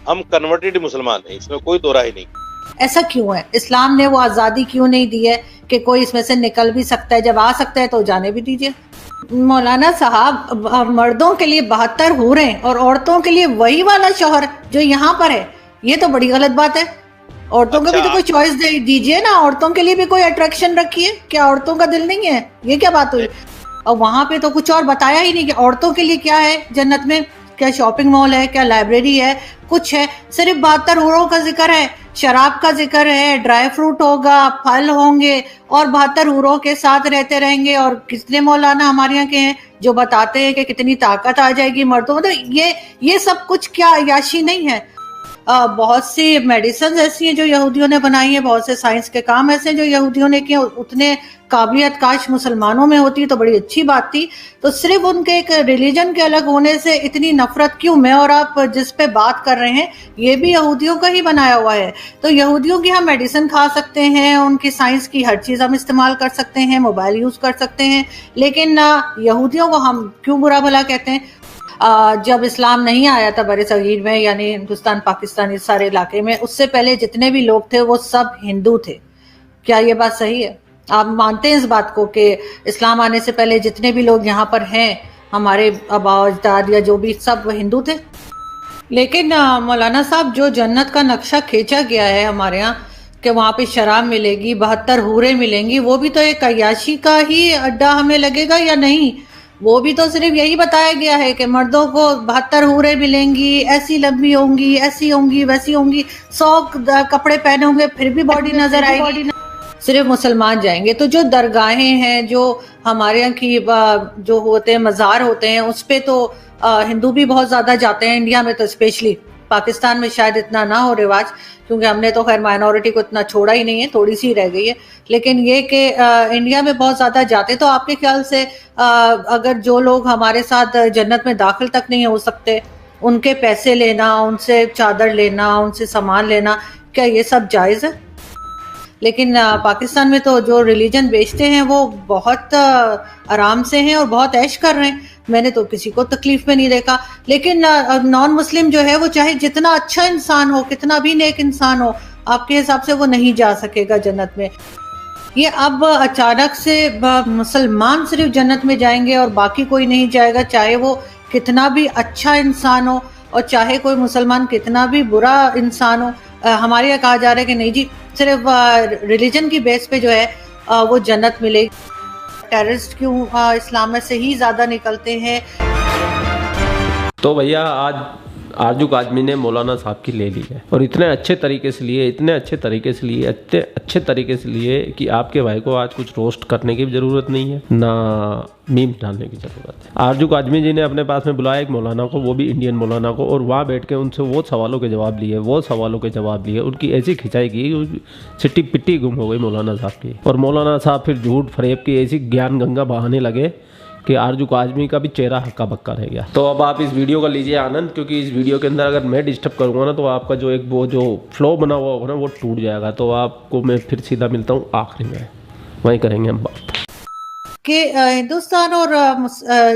ہم کنورٹڈ مسلمان ہیں، اس میں کوئی دو رائے نہیں۔ ایسا کیوں ہے؟ اسلام نے وہ آزادی کیوں نہیں دی ہے کہ کوئی اس میں سے نکل بھی سکتا ہے؟ جب آ سکتا ہے تو جانے بھی دیجیے۔ مولانا صاحب، مردوں کے لیے 72 حوریں اور عورتوں کے لیے وہی والا شوہر جو یہاں پر ہے، یہ تو بڑی غلط بات ہے۔ عورتوں کو بھی تو کوئی چوائس دیجیے نا، عورتوں کے لیے بھی کوئی اٹریکشن رکھیے۔ کیا عورتوں کا دل نہیں ہے؟ یہ کیا بات ہوئی؟ اور وہاں پہ تو کچھ اور بتایا ہی نہیں کہ عورتوں کے لیے کیا ہے جنت میں، کیا شاپنگ مال ہے، کیا لائبریری ہے، کچھ ہے؟ صرف 72 حوروں کا ذکر ہے، شراب کا ذکر ہے، ڈرائی فروٹ ہوگا، پھل ہوں گے، اور 72 حوروں کے ساتھ رہتے رہیں گے۔ اور کتنے مولانا ہمارے یہاں کے ہیں جو بتاتے ہیں کہ کتنی طاقت آ جائے گی مردوں میں۔ تو یہ سب کچھ کیا عیاشی نہیں ہے؟ بہت سی میڈیسنز ایسی ہیں جو یہودیوں نے بنائی ہیں، بہت سے سائنس کے کام ایسے ہیں جو یہودیوں نے کیے، اتنے قابلیت کاش مسلمانوں میں ہوتی تو بڑی اچھی بات تھی۔ تو صرف ان کے ایک ریلیجن کے الگ ہونے سے اتنی نفرت کیوں؟ میں اور آپ جس پہ بات کر رہے ہیں یہ بھی یہودیوں کا ہی بنایا ہوا ہے۔ تو یہودیوں کی ہم میڈیسن کھا سکتے ہیں، ان کی سائنس کی ہر چیز ہم استعمال کر سکتے ہیں، موبائل یوز کر سکتے ہیں، لیکن یہودیوں کو ہم کیوں برا بھلا کہتے ہیں؟ جب اسلام نہیں آیا تھا بر صغیر میں، یعنی ہندوستان پاکستان اس سارے علاقے میں، اس سے پہلے جتنے بھی لوگ تھے وہ سب ہندو تھے۔ کیا یہ بات صحیح ہے؟ آپ مانتے ہیں اس بات کو کہ اسلام آنے سے پہلے جتنے بھی لوگ یہاں پر ہیں، ہمارے آبا اجداد یا جو بھی، سب وہ ہندو تھے؟ لیکن مولانا صاحب، جو جنت کا نقشہ کھینچا گیا ہے ہمارے ہاں کہ وہاں پہ شراب ملے گی، 72 حوریں ملیں گی، وہ بھی تو ایک عیاشی کا ہی اڈا ہمیں لگے گا یا نہیں؟ وہ بھی تو صرف یہی بتایا گیا ہے کہ مردوں کو 72 حوریں ملیں گی، ایسی لمبی ہوں گی، ایسی ہوں گی، ویسی ہوں گی، 100 کپڑے پہنے ہوں گے پھر بھی باڈی نظر آئے گی۔ صرف مسلمان جائیں گے۔ تو جو درگاہیں ہیں، جو ہمارے یہاں کی جو ہوتے ہیں مزار ہوتے ہیں، اس پہ تو ہندو بھی بہت زیادہ جاتے ہیں، انڈیا میں تو اسپیشلی، پاکستان میں شاید اتنا نہ ہو رواج، کیونکہ ہم نے تو خیر مائنورٹی کو اتنا چھوڑا ہی نہیں ہے، تھوڑی سی رہ گئی ہے، لیکن یہ کہ انڈیا میں بہت زیادہ جاتے۔ تو آپ کے خیال سے اگر جو لوگ ہمارے ساتھ جنت میں داخل تک نہیں ہو سکتے، ان کے پیسے لینا، ان سے چادر لینا، ان سے سامان لینا، کیا یہ سب جائز ہے؟ لیکن پاکستان میں تو جو ریلیجن بیچتے ہیں وہ بہت آرام سے ہیں اور بہت عیش کر رہے ہیں، میں نے تو کسی کو تکلیف میں نہیں دیکھا۔ لیکن نان مسلم جو ہے وہ چاہے جتنا اچھا انسان ہو، کتنا بھی نیک انسان ہو، آپ کے حساب سے وہ نہیں جا سکے گا جنت میں۔ یہ اب اچانک سے مسلمان صرف جنت میں جائیں گے اور باقی کوئی نہیں جائے گا، چاہے وہ کتنا بھی اچھا انسان ہو اور چاہے کوئی مسلمان کتنا بھی برا انسان ہو۔ ہمارے یہاں کہا جا رہا ہے کہ نہیں جی، صرف ریلیجن کی بیس پہ جو ہے وہ جنت ملے گی۔ ٹیررسٹ کیوں اسلام میں سے ہی زیادہ نکلتے ہیں؟ تو بھیا آج آرجو کاظمی نے مولانا صاحب کی لے لی ہے، اور اتنے اچھے طریقے سے لیے کہ آپ کے بھائی کو آج کچھ روسٹ کرنے کی بھی ضرورت نہیں ہے، نہ میم ڈالنے کی ضرورت ہے۔ آرجو کاظمی جی نے اپنے پاس میں بلایا ایک مولانا کو، وہ بھی انڈین مولانا کو، اور وہاں بیٹھ کے ان سے وہ سوالوں کے جواب لیے، ان کی ایسی کھنچائی کی، سٹی پٹی گم ہو گئی مولانا صاحب کی، اور مولانا صاحب پھر جھوٹ فریب کی ایسی گیان گنگا بہانے لگے کہ آرجو کاظمی کا بھی چہرہ ہکا بکا رہ گیا۔ تو اب آپ اس ویڈیو کا لیجئے آنند، کیونکہ اس ویڈیو کے اندر اگر میں ڈسٹرب کروں گا نا تو آپ کا جو ایک وہ جو فلو بنا ہوا ہوگا نا وہ ٹوٹ جائے گا۔ تو آپ کو میں پھر سیدھا ملتا ہوں آخری میں، وہیں کریں گے ہم بات کہ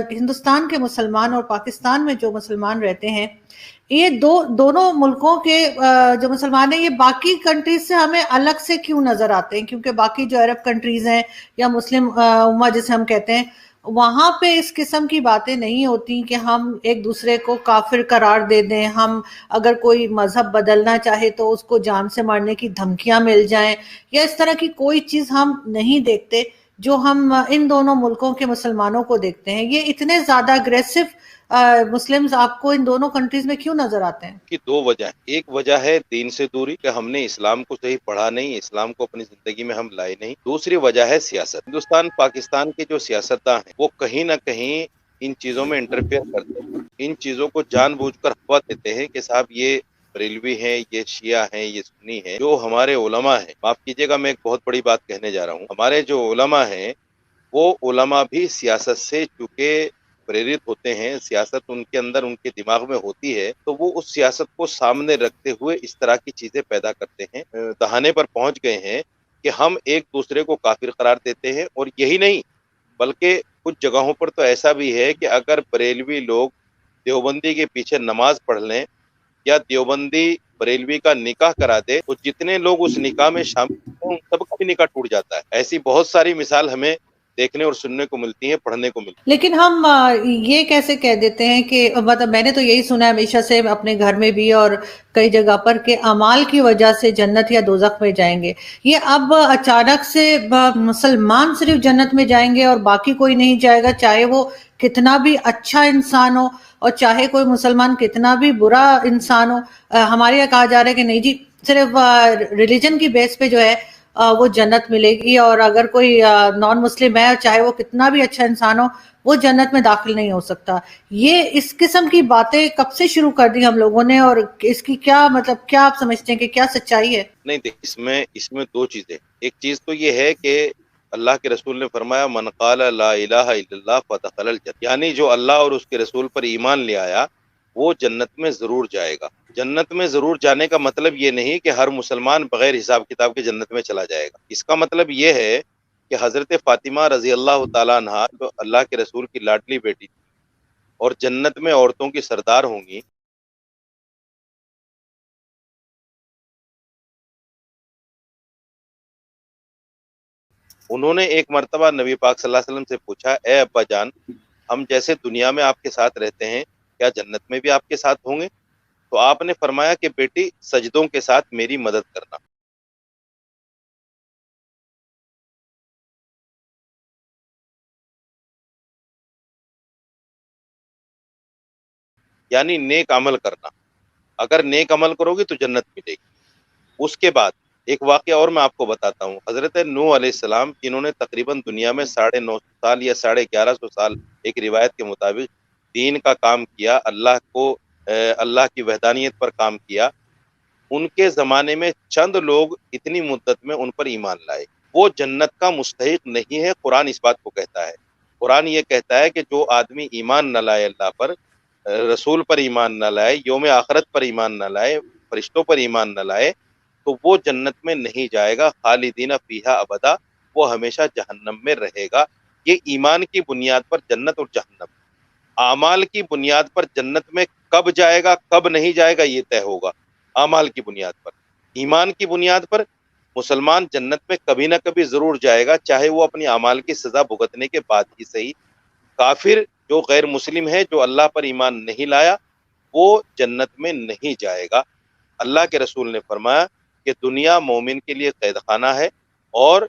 ہندوستان کے مسلمان اور پاکستان میں جو مسلمان رہتے ہیں، یہ دونوں ملکوں کے جو مسلمان ہیں، یہ باقی کنٹریز سے ہمیں الگ سے کیوں نظر آتے ہیں؟ کیونکہ باقی جو عرب کنٹریز ہیں یا مسلم امہ جسے ہم کہتے ہیں، وہاں پہ اس قسم کی باتیں نہیں ہوتی کہ ہم ایک دوسرے کو کافر قرار دے دیں، ہم اگر کوئی مذہب بدلنا چاہے تو اس کو جان سے مارنے کی دھمکیاں مل جائیں، یا اس طرح کی کوئی چیز ہم نہیں دیکھتے جو ہم ان دونوں ملکوں کے مسلمانوں کو دیکھتے ہیں۔ یہ اتنے زیادہ اگریسو مسلمز آپ کو ان دونوں کنٹریز میں کیوں نظر آتے ہیں؟ کی دو وجہ ہے۔ ایک وجہ ہے دین سے دوری، کہ ہم نے اسلام کو صحیح پڑھا نہیں، اسلام کو اپنی زندگی میں ہم لائے نہیں۔ دوسری وجہ ہے سیاست۔ ہندوستان پاکستان کے جو سیاستداں ہیں وہ کہیں نہ کہیں ان چیزوں میں انٹرفیئر کرتے ہیں، ان چیزوں کو جان بوجھ کر ہوا دیتے ہیں کہ صاحب یہ بریلوی ہیں، یہ شیعہ ہیں، یہ سنی ہیں۔ جو ہمارے علماء ہیں، معاف کیجیے گا میں ایک بہت بڑی بات کہنے جا رہا ہوں، ہمارے جو علماء ہیں وہ علماء بھی سیاست سے چونکہ پریرت ہوتے ہیں، سیاست ان کے اندر ان کے دماغ میں ہوتی ہے، تو وہ اس سیاست کو سامنے رکھتے ہوئے اس طرح کی چیزیں پیدا کرتے ہیں۔ دہانے پر پہنچ گئے ہیں کہ ہم ایک دوسرے کو کافر قرار دیتے ہیں، اور یہی نہیں بلکہ کچھ جگہوں پر تو ایسا بھی ہے کہ اگر بریلوی لوگ دیوبندی کے پیچھے نماز پڑھ لیں یا دیوبندی بریلوی کا نکاح کرا دے تو جتنے لوگ اس نکاح میں شامل ہیں ان سب کا بھی نکاح ٹوٹ جاتا ہے. ایسی بہت ساری مثال ہمیں دیکھنے اور سننے کو ملتی ہیں، پڑھنے کو ملتی ہیں. لیکن ہم یہ کیسے کہہ دیتے ہیں کہ مطلب میں نے تو یہی سنا ہے ہمیشہ سے اپنے گھر میں بھی اور کئی جگہ پر کہ اعمال کی وجہ سے جنت یا دوزخ میں جائیں گے. یہ اب اچانک سے مسلمان صرف جنت میں جائیں گے اور باقی کوئی نہیں جائے گا، چاہے وہ کتنا بھی اچھا انسان ہو اور چاہے کوئی مسلمان کتنا بھی برا انسان ہو. ہمارے یہاں کہا جا رہا ہے کہ نہیں جی، صرف ریلیجن کی بیس پہ جو ہے وہ جنت ملے گی، اور اگر کوئی نان مسلم ہے چاہے وہ کتنا بھی اچھا انسان ہو وہ جنت میں داخل نہیں ہو سکتا. یہ اس قسم کی باتیں کب سے شروع کر دی ہم لوگوں نے، اور اس کی کیا مطلب کیا آپ سمجھتے ہیں کہ کیا سچائی ہے؟ نہیں دیکھ، اس میں دو چیزیں. ایک چیز تو یہ ہے کہ اللہ کے رسول نے فرمایا من قال لا الہ الا اللہ فدخل الجنہ، یعنی جو اللہ اور اس کے رسول پر ایمان لے آیا وہ جنت میں ضرور جائے گا. جنت میں ضرور جانے کا مطلب یہ نہیں کہ ہر مسلمان بغیر حساب کتاب کے جنت میں چلا جائے گا. اس کا مطلب یہ ہے کہ حضرت فاطمہ رضی اللہ تعالیٰ عنہا جو اللہ کے رسول کی لاڈلی بیٹی تھی اور جنت میں عورتوں کی سردار ہوں گی، انہوں نے ایک مرتبہ نبی پاک صلی اللہ علیہ وسلم سے پوچھا، اے ابا جان، ہم جیسے دنیا میں آپ کے ساتھ رہتے ہیں کیا جنت میں بھی آپ کے ساتھ ہوں گے؟ تو آپ نے فرمایا کہ بیٹی سجدوں کے ساتھ میری مدد کرنا، یعنی نیک عمل کرنا. اگر نیک عمل کرو گی تو جنت ملے گی. اس کے بعد ایک واقعہ اور میں آپ کو بتاتا ہوں. حضرت نوح علیہ السلام جنہوں نے تقریباً دنیا میں 950 سال یا 1150 سال ایک روایت کے مطابق دین کا کام کیا، اللہ کی وحدانیت پر کام کیا، ان کے زمانے میں چند لوگ اتنی مدت میں ان پر ایمان لائے. وہ جنت کا مستحق نہیں ہے. قرآن اس بات کو کہتا ہے. قرآن یہ کہتا ہے کہ جو آدمی ایمان نہ لائے، اللہ پر، رسول پر ایمان نہ لائے، یوم آخرت پر ایمان نہ لائے، فرشتوں پر ایمان نہ لائے، تو وہ جنت میں نہیں جائے گا. خالدین فیہا ابدا، وہ ہمیشہ جہنم میں رہے گا. یہ ایمان کی بنیاد پر جنت اور جہنم. اعمال کی بنیاد پر جنت میں کب جائے گا کب نہیں جائے گا یہ طے ہوگا. اعمال کی بنیاد پر، ایمان کی بنیاد پر مسلمان جنت میں کبھی نہ کبھی ضرور جائے گا، چاہے وہ اپنی اعمال کی سزا بھگتنے کے بعد ہی صحیح. کافر جو غیر مسلم ہے، جو اللہ پر ایمان نہیں لایا، وہ جنت میں نہیں جائے گا. اللہ کے رسول نے فرمایا کہ دنیا مومن کے لیے قید خانہ ہے اور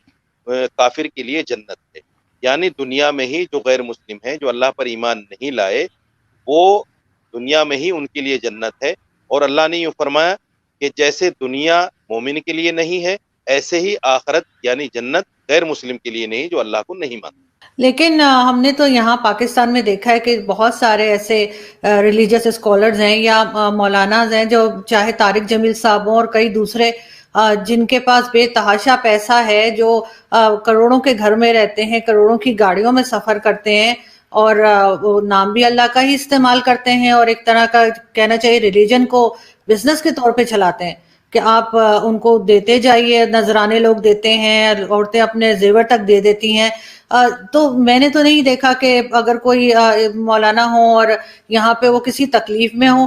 کافر کے لیے جنت ہے. یعنی دنیا میں ہی جو غیر مسلم ہیں، جو اللہ پر ایمان نہیں لائے، وہ دنیا میں ہی ان کے لیے جنت ہے. اور اللہ نے یوں فرمایا کہ جیسے دنیا مومن کے لیے نہیں ہے، ایسے ہی آخرت یعنی جنت غیر مسلم کے لیے نہیں جو اللہ کو نہیں مانتا. لیکن ہم نے تو یہاں پاکستان میں دیکھا ہے کہ بہت سارے ایسے ریلیجس اسکالرز ہیں یا مولاناز ہیں جو چاہے طارق جمیل صاحب ہوں اور کئی دوسرے جن کے پاس بے تحاشا پیسہ ہے، جو کروڑوں کے گھر میں رہتے ہیں، کروڑوں کی گاڑیوں میں سفر کرتے ہیں اور وہ نام بھی اللہ کا ہی استعمال کرتے ہیں اور ایک طرح کا کہنا چاہیے ریلیجن کو بزنس کے طور پہ چلاتے ہیں کہ آپ ان کو دیتے جائیے. نذرانے لوگ دیتے ہیں، عورتیں اپنے زیور تک دے دیتی ہیں. تو میں نے تو نہیں دیکھا کہ اگر کوئی مولانا ہو اور یہاں پہ وہ کسی تکلیف میں ہو،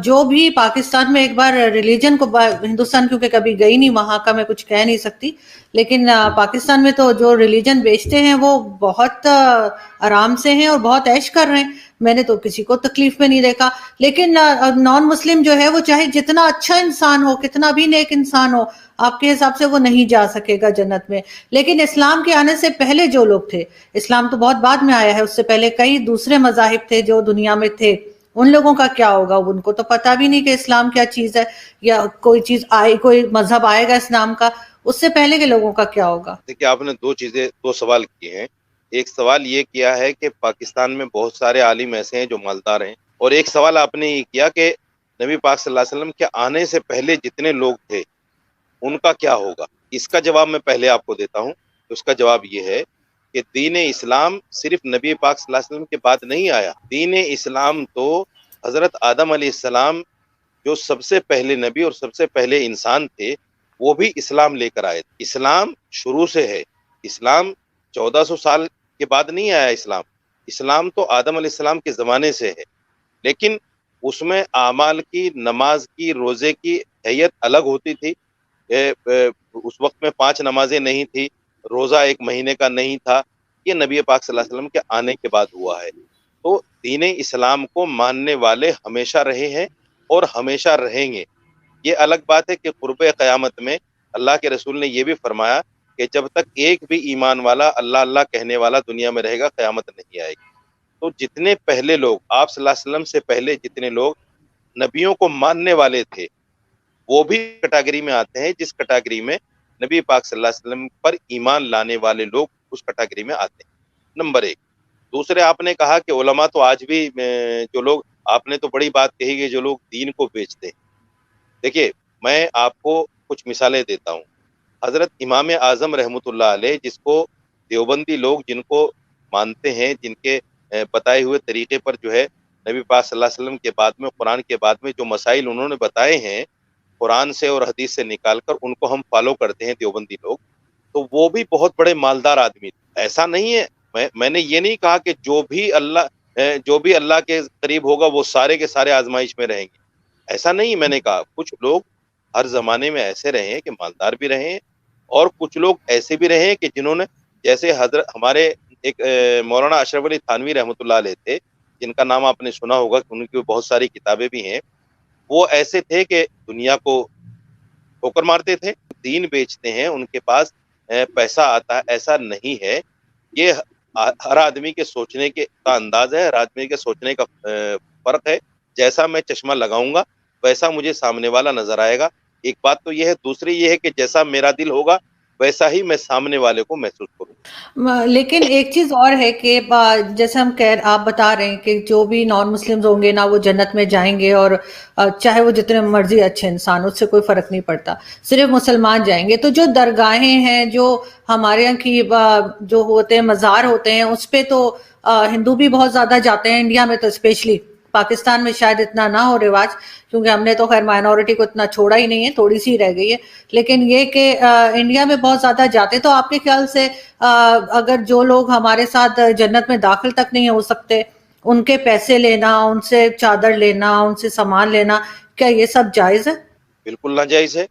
جو بھی پاکستان میں ایک بار ریلیجن کو، ہندوستان کیونکہ کبھی گئی نہیں وہاں کا میں کچھ کہہ نہیں سکتی، لیکن پاکستان میں تو جو ریلیجن بیچتے ہیں وہ بہت آرام سے ہیں اور بہت عیش کر رہے ہیں. میں نے تو کسی کو تکلیف میں نہیں دیکھا. لیکن نان مسلم جو ہے وہ چاہے جتنا اچھا انسان ہو، کتنا بھی نیک انسان ہو، آپ کے حساب سے وہ نہیں جا سکے گا جنت میں. لیکن اسلام کے آنے سے پہلے جو لوگ تھے، اسلام تو بہت بعد میں آیا ہے، اس سے پہلے کئی دوسرے مذاہب تھے جو دنیا میں تھے، ان لوگوں کا کیا ہوگا؟ ان کو تو پتہ بھی نہیں کہ اسلام کیا چیز ہے یا کوئی چیز آئے، کوئی مذہب آئے گا اسلام کا. اس سے پہلے کے لوگوں کا کیا ہوگا؟ دیکھیے، آپ نے دو سوال کیے ہیں. ایک سوال یہ کیا ہے کہ پاکستان میں بہت سارے عالم ایسے ہیں جو مالدار ہیں، اور ایک سوال آپ نے یہ کیا کہ نبی پاک صلی اللہ علیہ وسلم کے آنے سے پہلے جتنے لوگ تھے ان کا کیا ہوگا. اس کا جواب میں پہلے آپ کو دیتا ہوں. اس کا جواب یہ ہے کہ دین اسلام صرف نبی پاک صلی اللہ علیہ وسلم کے بعد نہیں آیا. دین اسلام تو حضرت آدم علیہ السلام جو سب سے پہلے نبی اور سب سے پہلے انسان تھے، وہ بھی اسلام لے کر آئے. اسلام شروع سے ہے. اسلام 1400 سال کے بعد نہیں آیا. اسلام تو آدم علیہ السلام کے زمانے سے ہے. لیکن اس میں اعمال کی، نماز کی، روزے کی حیت الگ ہوتی تھی. اس وقت میں 5 نمازیں نہیں تھی، روزہ 1 مہینے کا نہیں تھا. یہ نبی پاک صلی اللہ علیہ وسلم کے آنے کے بعد ہوا ہے. تو دین اسلام کو ماننے والے ہمیشہ رہے ہیں اور ہمیشہ رہیں گے. یہ الگ بات ہے کہ قرب قیامت میں اللہ کے رسول نے یہ بھی فرمایا کہ جب تک ایک بھی ایمان والا اللہ اللہ کہنے والا دنیا میں رہے گا قیامت نہیں آئے گی. تو جتنے پہلے لوگ آپ صلی اللہ علیہ وسلم سے پہلے جتنے لوگ نبیوں کو ماننے والے تھے وہ بھی کیٹیگری میں آتے ہیں جس کیٹیگری میں نبی پاک صلی اللہ علیہ وسلم پر ایمان لانے والے لوگ اس کیٹیگری میں آتے ہیں. نمبر 1. دوسرے آپ نے کہا کہ علماء تو آج بھی جو لوگ، آپ نے تو بڑی بات کہی کہ جو لوگ دین کو بیچتے ہیں. دیکھیے میں آپ کو کچھ مثالیں دیتا ہوں. حضرت امام اعظم رحمۃ اللہ علیہ، جس کو دیوبندی لوگ جن کو مانتے ہیں، جن کے بتائے ہوئے طریقے پر جو ہے نبی پاک صلی اللہ علیہ وسلم کے بعد میں، قرآن کے بعد میں جو مسائل انہوں نے بتائے ہیں قرآن سے اور حدیث سے نکال کر، ان کو ہم فالو کرتے ہیں دیوبندی لوگ. تو وہ بھی بہت بڑے مالدار آدمی تھے. ایسا نہیں ہے، میں نے یہ نہیں کہا کہ جو بھی اللہ کے قریب ہوگا وہ سارے کے سارے آزمائش میں رہیں گے. ایسا نہیں میں نے کہا. کچھ لوگ ہر زمانے میں ایسے رہے ہیں کہ مالدار بھی رہے ہیں، اور کچھ لوگ ایسے بھی رہے ہیں کہ جنہوں نے، جیسے حضرت ہمارے ایک مولانا اشرف علی تھانوی رحمۃ اللہ علیہ تھے، جن کا نام آپ نے سنا ہوگا کہ ان کی بہت ساری کتابیں بھی ہیں. وہ ایسے تھے کہ دنیا کو ٹھوکر مارتے تھے، دین بیچتے ہیں، ان کے پاس پیسہ آتا ہے. ایسا نہیں ہے. یہ ہر آدمی کے سوچنے کا انداز ہے، ہر آدمی کے سوچنے کا فرق ہے. جیسا میں چشمہ لگاؤں گا ویسا مجھے سامنے والا نظر آئے گا. ایک بات تو یہ ہے. دوسری یہ ہے کہ جیسا میرا دل ہوگا ویسا ہی میں سامنے والے کو محسوس کروں. لیکن ایک چیز اور ہے کہ جیسے آپ بتا رہے ہیں کہ جو بھی نان مسلمز ہوں گے نا وہ جنت میں جائیں گے، اور چاہے وہ جتنے مرضی اچھے انسان، اس سے کوئی فرق نہیں پڑتا، صرف مسلمان جائیں گے. تو جو درگاہیں ہیں، جو ہمارے یہاں کی جو ہوتے ہیں مزار ہوتے ہیں، اس پہ تو ہندو بھی بہت زیادہ جاتے ہیں. انڈیا میں تو اسپیشلی، پاکستان میں شاید اتنا نہ ہو رواج، کیونکہ ہم نے تو خیر مائنورٹی کو اتنا چھوڑا ہی نہیں ہے، تھوڑی سی رہ گئی ہے. لیکن یہ کہ انڈیا میں بہت زیادہ جاتے. تو آپ کے خیال سے اگر جو لوگ ہمارے ساتھ جنت میں داخل تک نہیں ہو سکتے، ان کے پیسے لینا، ان سے چادر لینا، ان سے سامان لینا، کیا یہ سب جائز ہے؟ بالکل ناجائز ہے.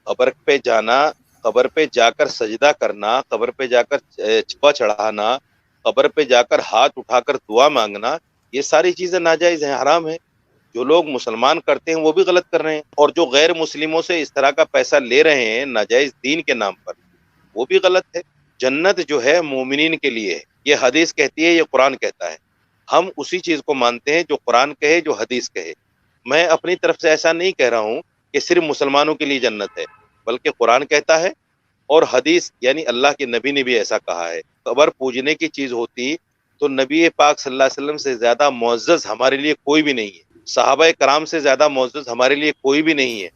قبر پہ جانا، قبر پہ جا کر سجدہ کرنا، قبر پہ جا کر چھپا چڑھانا، قبر پہ جا کر ہاتھ اٹھا کر دعا مانگنا، یہ ساری چیزیں ناجائز ہیں، حرام ہیں. جو لوگ مسلمان کرتے ہیں وہ بھی غلط کر رہے ہیں، اور جو غیر مسلموں سے اس طرح کا پیسہ لے رہے ہیں ناجائز دین کے نام پر، وہ بھی غلط ہے. جنت جو ہے مومنین کے لیے ہے. یہ حدیث کہتی ہے، یہ قرآن کہتا ہے. ہم اسی چیز کو مانتے ہیں جو قرآن کہے، جو حدیث کہے. میں اپنی طرف سے ایسا نہیں کہہ رہا ہوں کہ صرف مسلمانوں کے لیے جنت ہے، بلکہ قرآن کہتا ہے اور حدیث یعنی اللہ کے نبی نے بھی ایسا کہا ہے. قبر پوجنے کی چیز ہوتی تو نبی پاک صلی اللہ علیہ وسلم سے زیادہ معزز ہمارے لیے کوئی بھی نہیں ہے. صحابہ کرام سے زیادہ معزز ہمارے لیے کوئی بھی نہیں ہے.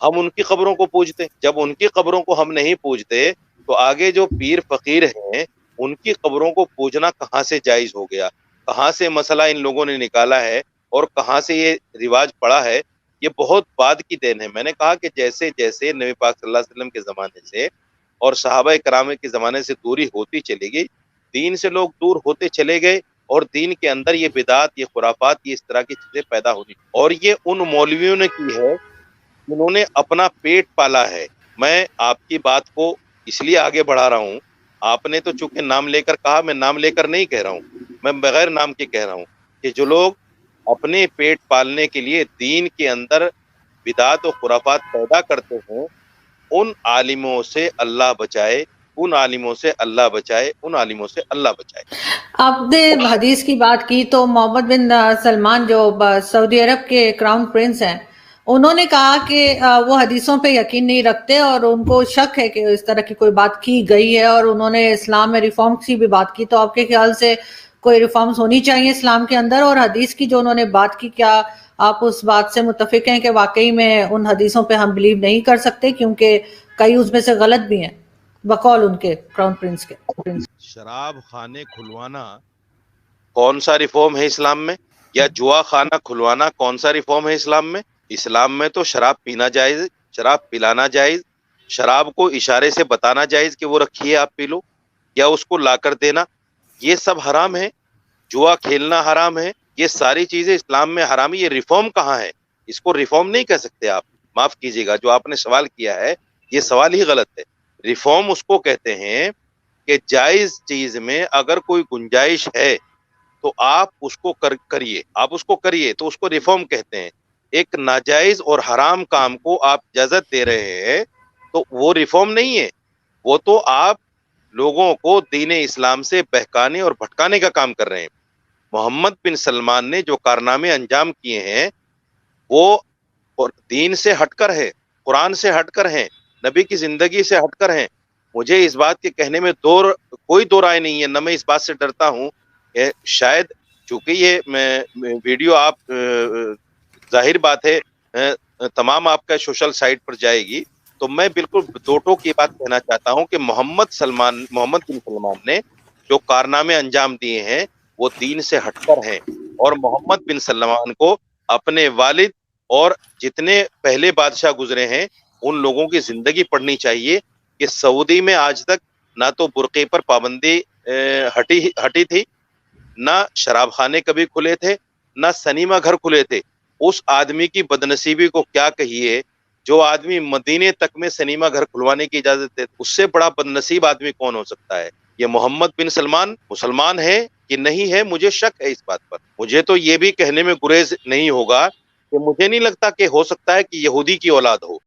ہم ان کی قبروں کو پوجتے. جب ان کی قبروں کو ہم نہیں پوجتے تو آگے جو پیر فقیر ہیں ان کی قبروں کو پوجنا کہاں سے جائز ہو گیا؟ کہاں سے مسئلہ ان لوگوں نے نکالا ہے اور کہاں سے یہ رواج پڑا ہے؟ یہ بہت بعد کی دین ہے. میں نے کہا کہ جیسے جیسے نبی پاک صلی اللہ علیہ وسلم کے زمانے سے اور صحابہ کرام کے زمانے سے دوری ہوتی چلی گئی، دین سے لوگ دور ہوتے چلے گئے، اور دین کے اندر یہ بدعات، یہ خرافات، یہ اس طرح کی چیزیں پیدا ہونی. اور یہ ان مولویوں نے کی ہے جنہوں نے اپنا پیٹ پالا ہے. میں آپ کی بات کو اس لیے آگے بڑھا رہا ہوں، آپ نے تو چونکہ نام لے کر کہا، میں نام لے کر نہیں کہہ رہا ہوں، میں بغیر نام کے کہہ رہا ہوں کہ جو لوگ اپنے پیٹ پالنے کے لیے دین کے اندر بدعات و خرافات پیدا کرتے ہیں، ان عالموں سے اللہ بچائے، ان عالموں سے اللہ بچائے، ان عالموں سے اللہ بچائے. آپ نے حدیث کی بات کی تو محمد بن سلمان جو سعودی عرب کے کراؤن پرنس ہیں، انہوں نے کہا کہ وہ حدیثوں پہ یقین نہیں رکھتے اور ان کو شک ہے کہ اس طرح کی کوئی بات کی گئی ہے، اور انہوں نے اسلام میں ریفارمز کی بھی بات کی. تو آپ کے خیال سے کوئی ریفارمز ہونی چاہیے اسلام کے اندر؟ اور حدیث کی جو انہوں نے بات کی، کیا آپ اس بات سے متفق ہیں کہ واقعی میں ان حدیثوں پہ ہم بلیو نہیں کر سکتے کیونکہ کئی اس میں سے غلط بھی ہیں بقول ان کے کراؤن پرنس کے؟ شراب خانے کھلوانا کون سا ریفارم ہے اسلام میں؟ یا جوا خانہ کھلوانا کون سا ریفارم ہے اسلام میں؟ اسلام میں تو شراب پینا جائز، شراب پلانا جائز، شراب کو اشارے سے بتانا جائز کہ وہ رکھیے آپ پی لو، یا اس کو لا کر دینا، یہ سب حرام ہے. جوا کھیلنا حرام ہے، یہ ساری چیزیں اسلام میں حرام ہے. یہ ریفارم کہاں ہے؟ اس کو ریفارم نہیں کہہ سکتے آپ. معاف کیجیے گا، جو آپ نے سوال کیا ہے یہ سوال ہی غلط ہے. ریفارم اس کو کہتے ہیں کہ جائز چیز میں اگر کوئی گنجائش ہے تو آپ اس کو کریے، آپ اس کو کریے تو اس کو ریفارم کہتے ہیں. ایک ناجائز اور حرام کام کو آپ اجازت دے رہے ہیں تو وہ ریفارم نہیں ہے، وہ تو آپ لوگوں کو دین اسلام سے بہکانے اور بھٹکانے کا کام کر رہے ہیں. محمد بن سلمان نے جو کارنامے انجام کیے ہیں وہ دین سے ہٹ کر ہے، قرآن سے ہٹ کر ہیں، نبی کی زندگی سے ہٹ کر ہیں. مجھے اس بات کے کہنے میں کوئی دو رائے نہیں ہے، نہ میں اس بات سے ڈرتا ہوں کہ شاید چونکہ یہ ویڈیو آپ ظاہر بات ہے تمام آپ کا سوشل سائٹ پر جائے گی، تو میں بالکل دو ٹوک یہ بات کہنا چاہتا ہوں کہ محمد بن سلمان نے جو کارنامے انجام دیے ہیں وہ دین سے ہٹ کر ہیں. اور محمد بن سلمان کو اپنے والد اور جتنے پہلے بادشاہ گزرے ہیں ان لوگوں کی زندگی پڑھنی چاہیے کہ سعودی میں آج تک نہ تو برقعے پر پابندی ہٹی تھی، نہ شراب خانے کبھی کھلے تھے، نہ سنیما گھر کھلے تھے. اس آدمی کی بدنصیبی کو کیا کہیے جو آدمی مدینے تک میں سنیما گھر کھلوانے کی اجازت دیتے. اس سے بڑا بدنصیب آدمی کون ہو سکتا ہے؟ یہ محمد بن سلمان مسلمان ہے کہ نہیں ہے، مجھے شک ہے اس بات پر. مجھے تو یہ بھی کہنے میں گریز نہیں ہوگا کہ مجھے نہیں لگتا کہ ہو سکتا ہے کہ یہودی کی اولاد ہو،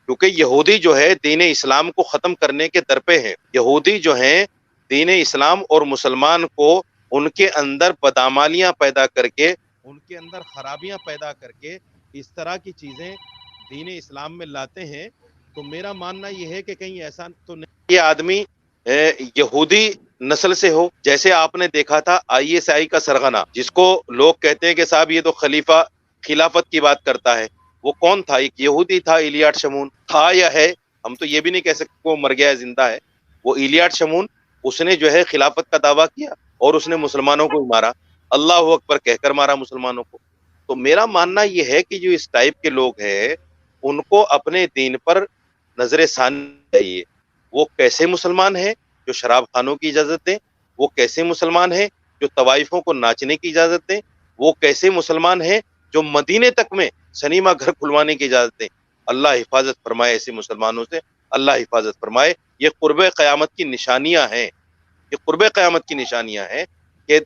کیونکہ یہودی جو ہے دین اسلام کو ختم کرنے کے در پہ ہیں. یہودی جو ہیں دین اسلام اور مسلمان کو ان کے اندر بدعمالیاں پیدا کر کے، ان کے اندر خرابیاں پیدا کر کے اس طرح کی چیزیں دین اسلام میں لاتے ہیں. تو میرا ماننا یہ ہے کہ کہیں ایسا تو نہیں یہ آدمی یہودی نسل سے ہو. جیسے آپ نے دیکھا تھا ISI کا سرغنہ، جس کو لوگ کہتے ہیں کہ صاحب یہ تو خلافت کی بات کرتا ہے. وہ کون تھا؟ ایک یہودی تھا، ایلیاڈ شمون تھا یا ہے، ہم تو یہ بھی نہیں کہہ سکتے وہ مر گیا ہے زندہ ہے. وہ ایلیاڈ شمون، اس نے جو ہے خلافت کا دعویٰ کیا اور اس نے مسلمانوں کو مارا، اللہ اکبر کہہ کر مارا مسلمانوں کو. تو میرا ماننا یہ ہے کہ جو اس ٹائپ کے لوگ ہیں ان کو اپنے دین پر نظر ثانی چاہیے. وہ کیسے مسلمان ہیں جو شراب خانوں کی اجازت دیں؟ وہ کیسے مسلمان ہیں جو طوائفوں کو ناچنے کی اجازت دیں؟ وہ کیسے مسلمان ہیں جو مدینے تک میں سنیما گھر کھلوانے کی اجازت دیں؟ اللہ حفاظت فرمائے ایسے مسلمانوں سے، اللہ حفاظت فرمائے. یہ قرب قیامت کی نشانیاں ہیں، یہ قرب قیامت کی نشانیاں ہیں کہ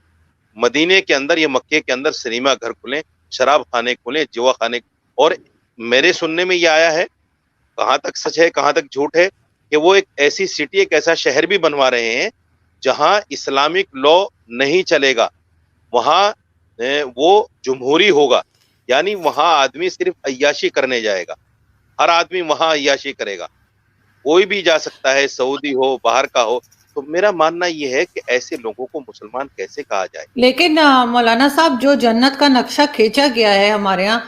مدینے کے اندر یا مکے کے اندر سنیما گھر کھلیں، شراب خانے کھلیں، جوا خانے. اور میرے سننے میں یہ آیا ہے، کہاں تک سچ ہے کہاں تک جھوٹ ہے، کہ وہ ایک ایسی سٹی، ایک ایسا شہر بھی بنوا رہے ہیں جہاں اسلامک لا نہیں چلے گا، وہاں وہ جمہوری ہوگا. یعنی وہاں آدمی صرف عیاشی کرنے جائے گا، ہر آدمی وہاں عیاشی کرے گا، کوئی بھی جا سکتا ہے، سعودی ہو باہر کا ہو. تو میرا ماننا یہ ہے کہ ایسے لوگوں کو مسلمان کیسے کہا جائے؟ لیکن مولانا صاحب، جو جنت کا نقشہ کھینچا گیا ہے ہمارے ہاں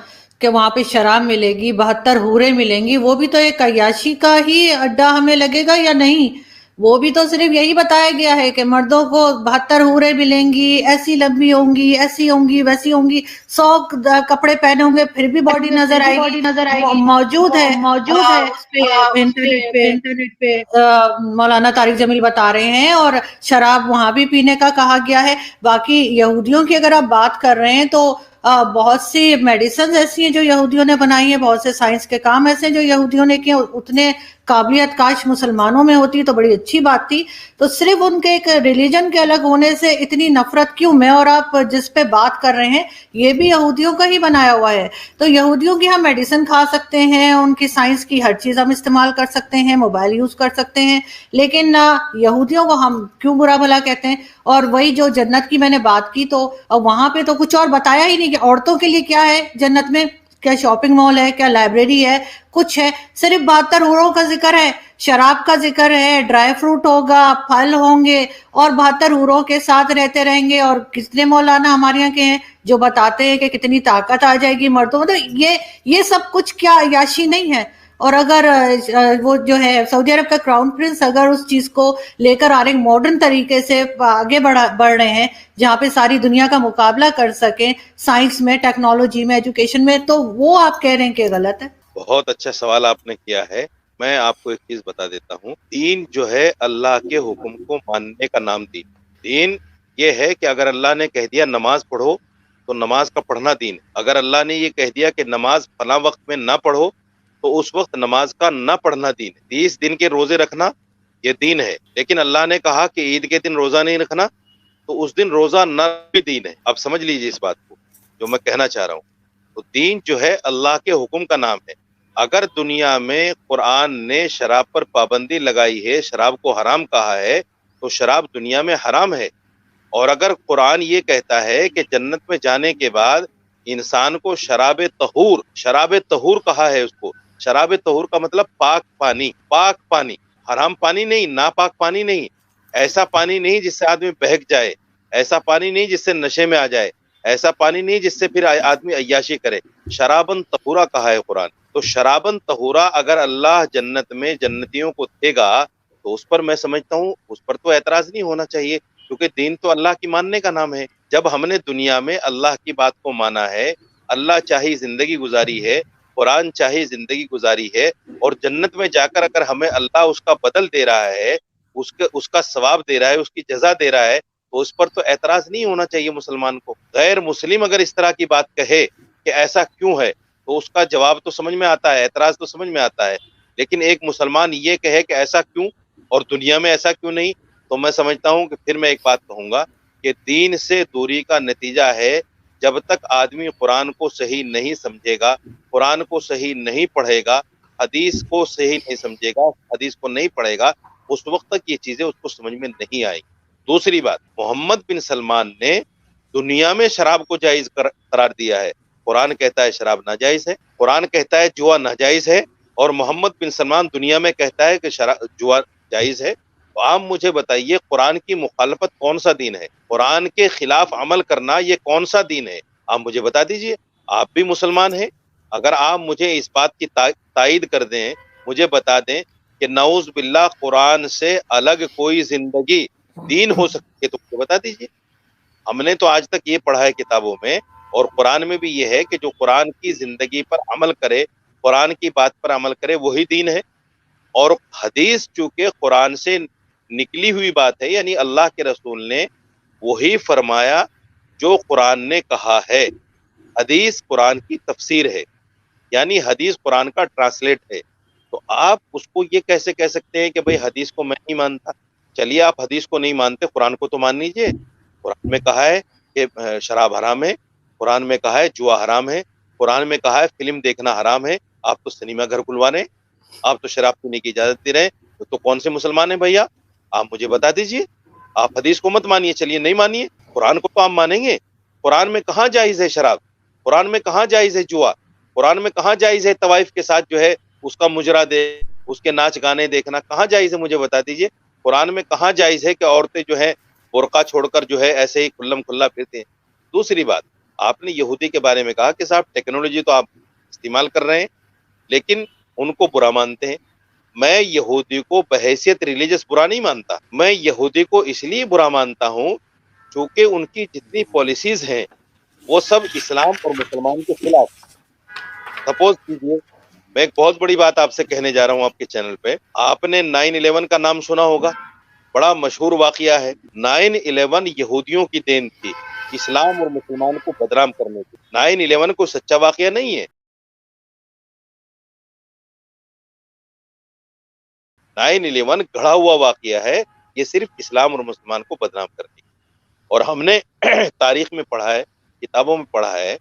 کہ وہاں پہ شراب ملے گی، 72 حوریں ملیں گی، وہ بھی تو ایک عیاشی کا ہی اڈا ہمیں لگے گا یا نہیں؟ وہ بھی تو صرف یہی بتایا گیا ہے کہ مردوں کو 72 حوریں ملیں گی، ایسی لمبی ہوں گی، ایسی ہوں گی، ویسی ہوں گی، 100 کپڑے پہنے ہوں گے پھر بھی باڈی نظر آئے گی. موجود ہے اس پہ انٹرنیٹ پہ مولانا طارق جمیل بتا رہے ہیں، اور شراب وہاں بھی پینے کا کہا گیا ہے. باقی یہودیوں کی اگر آپ بات کر رہے ہیں تو بہت سی میڈیسنز ایسی ہیں جو یہودیوں نے بنائی ہیں، بہت سے سائنس کے کام ایسے ہیں جو یہودیوں نے کیے. اتنے قابلیت کاش مسلمانوں میں ہوتی تو بڑی اچھی بات تھی. تو صرف ان کے ایک ریلیجن کے الگ ہونے سے اتنی نفرت کیوں؟ میں اور آپ جس پہ بات کر رہے ہیں یہ بھی یہودیوں کا ہی بنایا ہوا ہے. تو یہودیوں کی ہم میڈیسن کھا سکتے ہیں، ان کی سائنس کی ہر چیز ہم استعمال کر سکتے ہیں، موبائل یوز کر سکتے ہیں، لیکن یہودیوں کو ہم کیوں برا بھلا کہتے ہیں؟ اور وہی جو جنت کی میں نے بات کی، تو وہاں پہ تو کچھ اور بتایا ہی نہیں کہ عورتوں کے لیے کیا ہے جنت میں. کیا شاپنگ مال ہے، کیا لائبریری ہے، کچھ ہے؟ صرف 72 حوروں کا ذکر ہے، شراب کا ذکر ہے، ڈرائی فروٹ ہوگا، پھل ہوں گے، اور 72 حوروں کے ساتھ رہتے رہیں گے. اور کتنے مولانا ہمارے یہاں کے ہیں جو بتاتے ہیں کہ کتنی طاقت آ جائے گی مردوں میں. تو یہ سب کچھ کیا عیاشی نہیں ہے؟ اور اگر وہ جو ہے سعودی عرب کا کراؤن پرنس اگر اس چیز کو لے کر آ رہے ہیں ماڈرن طریقے سے آگے بڑھ رہے ہیں جہاں پہ ساری دنیا کا مقابلہ کر سکیں سائنس میں، ٹیکنالوجی میں، ایجوکیشن میں، تو وہ آپ کہہ رہے ہیں کہ غلط ہے؟ بہت اچھا سوال آپ نے کیا ہے. میں آپ کو ایک چیز بتا دیتا ہوں. دین جو ہے اللہ کے حکم کو ماننے کا نام دین. یہ ہے کہ اگر اللہ نے کہہ دیا نماز پڑھو تو نماز کا پڑھنا دین ہے، اگر اللہ نے یہ کہہ دیا کہ نماز فلاں وقت میں نہ پڑھو تو اس وقت نماز کا نہ پڑھنا دین ہے۔ 30 دن کے روزے رکھنا یہ دین ہے، لیکن اللہ نے کہا کہ عید کے دن روزہ نہیں رکھنا تو اس دن روزہ نہ بھی دین ہے۔ اب سمجھ لیجیے اس بات کو جو میں کہنا چاہ رہا ہوں۔ تو دین جو ہے اللہ کے حکم کا نام ہے۔ اگر دنیا میں قرآن نے شراب پر پابندی لگائی ہے، شراب کو حرام کہا ہے، تو شراب دنیا میں حرام ہے۔ اور اگر قرآن یہ کہتا ہے کہ جنت میں جانے کے بعد انسان کو شراب طہور کہا ہے، اس کو شراب طہور کا مطلب پاک پانی، حرام پانی نہیں، ناپاک پانی نہیں، ایسا پانی نہیں جس سے آدمی بہک جائے، ایسا پانی نہیں جس سے نشے میں آ جائے، ایسا پانی نہیں جس سے پھر آدمی عیاشی کرے، شرابن طہورا کہا ہے قرآن۔ تو شرابن طہورا اگر اللہ جنت میں جنتیوں کو دے گا تو اس پر میں سمجھتا ہوں اس پر تو اعتراض نہیں ہونا چاہیے، کیونکہ دین تو اللہ کی ماننے کا نام ہے۔ جب ہم نے دنیا میں اللہ کی بات کو مانا ہے، اللہ چاہی زندگی گزاری ہے، قرآن چاہی زندگی گزاری ہے، اور جنت میں جا کر اگر ہمیں اللہ اس کا بدل دے رہا ہے، اس کا ثواب دے رہا ہے، اس کی جزا دے رہا ہے، تو اس پر تو اعتراض نہیں ہونا چاہیے مسلمان کو۔ غیر مسلم اگر اس طرح کی بات کہے کہ ایسا کیوں ہے تو اس کا جواب تو سمجھ میں آتا ہے، اعتراض تو سمجھ میں آتا ہے، لیکن ایک مسلمان یہ کہے کہ ایسا کیوں اور دنیا میں ایسا کیوں نہیں، تو میں سمجھتا ہوں کہ پھر میں ایک بات کہوں گا کہ دین سے دوری کا نتیجہ ہے جب تک آدمی قرآن کو صحیح نہیں سمجھے گا، قرآن کو صحیح نہیں پڑھے گا، حدیث کو صحیح نہیں سمجھے گا، حدیث کو نہیں پڑھے گا، اس وقت تک یہ چیزیں اس کو سمجھ میں نہیں آئیں گی۔ دوسری بات، محمد بن سلمان نے دنیا میں شراب کو جائز قرار دیا ہے۔ قرآن کہتا ہے شراب ناجائز ہے، قرآن کہتا ہے جوا ناجائز ہے، اور محمد بن سلمان دنیا میں کہتا ہے کہ جوا جائز ہے۔ تو آپ مجھے بتائیے قرآن کی مخالفت کون سا دین ہے؟ قرآن کے خلاف عمل کرنا یہ کون سا دین ہے؟ آپ مجھے بتا دیجئے، آپ بھی مسلمان ہیں، اگر آپ مجھے اس بات کی تائید کر دیں، مجھے بتا دیں کہ نعوذ باللہ قرآن سے الگ کوئی زندگی دین ہو سکتی ہے تو مجھے بتا دیجئے۔ ہم نے تو آج تک یہ پڑھا ہے کتابوں میں، اور قرآن میں بھی یہ ہے کہ جو قرآن کی زندگی پر عمل کرے، قرآن کی بات پر عمل کرے، وہی دین ہے۔ اور حدیث چونکہ قرآن سے نکلی ہوئی بات ہے، یعنی اللہ کے رسول نے وہی فرمایا جو قرآن نے کہا ہے۔ حدیث قرآن کی تفسیر ہے، یعنی حدیث قرآن کا ٹرانسلیٹ ہے۔ تو آپ اس کو یہ کیسے کہہ سکتے ہیں کہ بھئی حدیث کو میں نہیں مانتا؟ چلیے آپ حدیث کو نہیں مانتے، قرآن کو تو مان لیجئے۔ قرآن میں کہا ہے کہ شراب حرام ہے، قرآن میں کہا ہے جوا حرام ہے، قرآن میں کہا ہے فلم دیکھنا حرام ہے، آپ تو سنیما گھر کھلوا رہے ہیں، آپ تو شراب پینے کی اجازت دے رہے ہیں، تو کون سے مسلمان ہیں بھیا؟ آپ مجھے بتا دیجئے۔ آپ حدیث کو مت مانیے، چلیے نہیں مانیے، قرآن کو تو آپ مانیں گے۔ قرآن میں کہاں جائز ہے شراب؟ قرآن میں کہاں جائز ہے جوا؟ قرآن میں کہاں جائز ہے طوائف کے ساتھ جو ہے اس کا مجرا دے، اس کے ناچ گانے دیکھنا کہاں جائز ہے؟ مجھے بتا دیجئے۔ قرآن میں کہاں جائز ہے کہ عورتیں جو ہے برقع چھوڑ کر جو ہے ایسے ہی کھلم کھلا پھرتے ہیں؟ دوسری بات، آپ نے یہودی کے بارے میں کہا کہ صاحب ٹیکنالوجی تو آپ استعمال کر رہے ہیں لیکن ان کو برا مانتے ہیں۔ میں یہودی کو بحیثیت ریلیجس برا نہیں مانتا، میں یہودی کو اس لیے برا مانتا ہوں چونکہ ان کی جتنی پالیسیز ہیں وہ سب اسلام اور مسلمان کے خلاف۔ سپوز کیجیے، میں ایک بہت بڑی بات آپ سے کہنے جا رہا ہوں آپ کے چینل پہ، آپ نے 9/11 کا نام سنا ہوگا، بڑا مشہور واقعہ ہے۔ 9/11 یہودیوں کی دین تھی، اسلام اور مسلمان کو بدنام کرنے کی۔ 9/11 کو سچا واقعہ نہیں ہے، 9/11 گھڑا ہوا واقعہ ہے، یہ صرف اسلام اور مسلمان کو بدنام کرنے کی۔ اور ہم نے تاریخ میں پڑھا ہے، کتابوں میں پڑھا ہے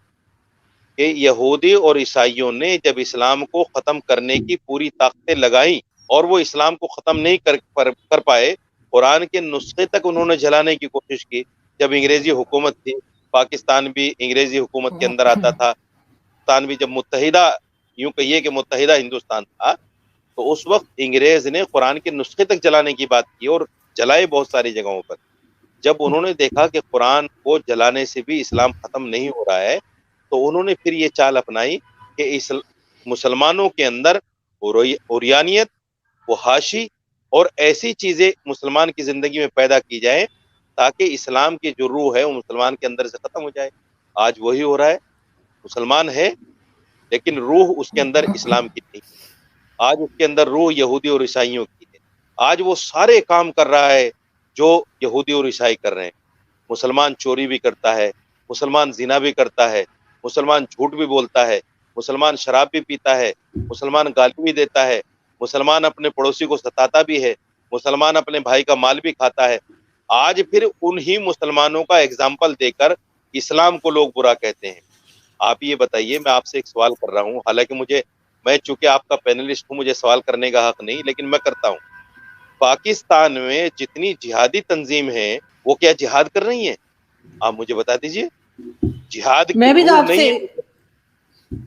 کہ یہودی اور عیسائیوں نے جب اسلام کو ختم کرنے کی پوری طاقتیں لگائیں اور وہ اسلام کو ختم نہیں کر پائے، قرآن کے نسخے تک انہوں نے جلانے کی کوشش کی۔ جب انگریزی حکومت تھی، پاکستان بھی انگریزی حکومت کے اندر آتا تھا، پاکستان بھی جب متحدہ، یوں کہیے کہ متحدہ ہندوستان تھا، تو اس وقت انگریز نے قرآن کے نسخے تک جلانے کی بات کی اور جلائے بہت ساری جگہوں پر۔ جب انہوں نے دیکھا کہ قرآن کو جلانے سے بھی اسلام ختم نہیں ہو رہا ہے تو انہوں نے پھر یہ چال اپنائی کہ مسلمانوں کے اندر اوریانیت، وحاشی اور ایسی چیزیں مسلمان کی زندگی میں پیدا کی جائیں تاکہ اسلام کی جو روح ہے وہ مسلمان کے اندر سے ختم ہو جائے۔ آج وہی ہو رہا ہے، مسلمان ہے لیکن روح اس کے اندر اسلام کی نہیں، آج اس کے اندر روح یہودی اور عیسائیوں کی ہے۔ آج وہ سارے کام کر رہا ہے جو یہودی اور عیسائی کر رہے ہیں۔ مسلمان چوری بھی کرتا ہے، مسلمان زنا بھی کرتا ہے، مسلمان جھوٹ بھی بولتا ہے، مسلمان شراب بھی پیتا ہے، مسلمان گالی بھی دیتا ہے، مسلمان اپنے پڑوسی کو ستاتا بھی ہے، مسلمان اپنے بھائی کا مال بھی کھاتا ہے۔ آج پھر انہی مسلمانوں کا ایگزامپل دے کر اسلام کو لوگ برا کہتے ہیں۔ آپ یہ بتائیے، میں آپ سے ایک سوال کر رہا ہوں، حالانکہ میں چونکہ آپ کا پینلسٹ ہوں، مجھے سوال کرنے کا حق نہیں، لیکن میں کرتا ہوں۔ پاکستان میں جتنی جہادی تنظیم ہیں وہ کیا جہاد کر رہی ہیں؟ آپ مجھے بتا دیجئے۔ جہاد کی میں بھی تو روح آپ نہیں سے ہے۔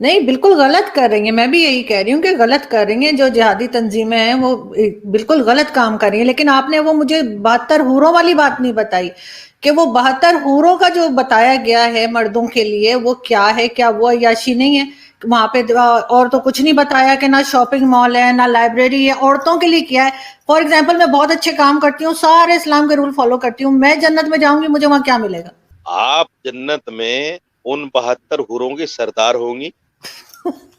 نہیں، بالکل غلط کر رہی ہیں، میں بھی یہی کہہ رہی ہوں کہ غلط کر رہی ہیں، جو جہادی تنظیمیں ہیں وہ بالکل غلط کام کر رہی ہیں، لیکن آپ نے وہ مجھے 72 حوروں والی بات نہیں بتائی کہ وہ 72 حوروں کا جو بتایا گیا ہے مردوں کے لیے وہ کیا ہے، کیا وہ عیاشی نہیں ہے وہاں پہ؟ اور تو کچھ نہیں بتایا کہ نہ شاپنگ مال ہے نہ لائبریری ہے، عورتوں کے لیے کیا ہے؟ فار ایگزامپل میں بہت اچھے کام کرتی ہوں، سارے اسلام کے رول فالو کرتی ہوں، میں جنت میں جاؤں گی، مجھے وہاں کیا ملے گا؟ آپ جنت میں ان 72 حوروں کی سردار ہوں گی،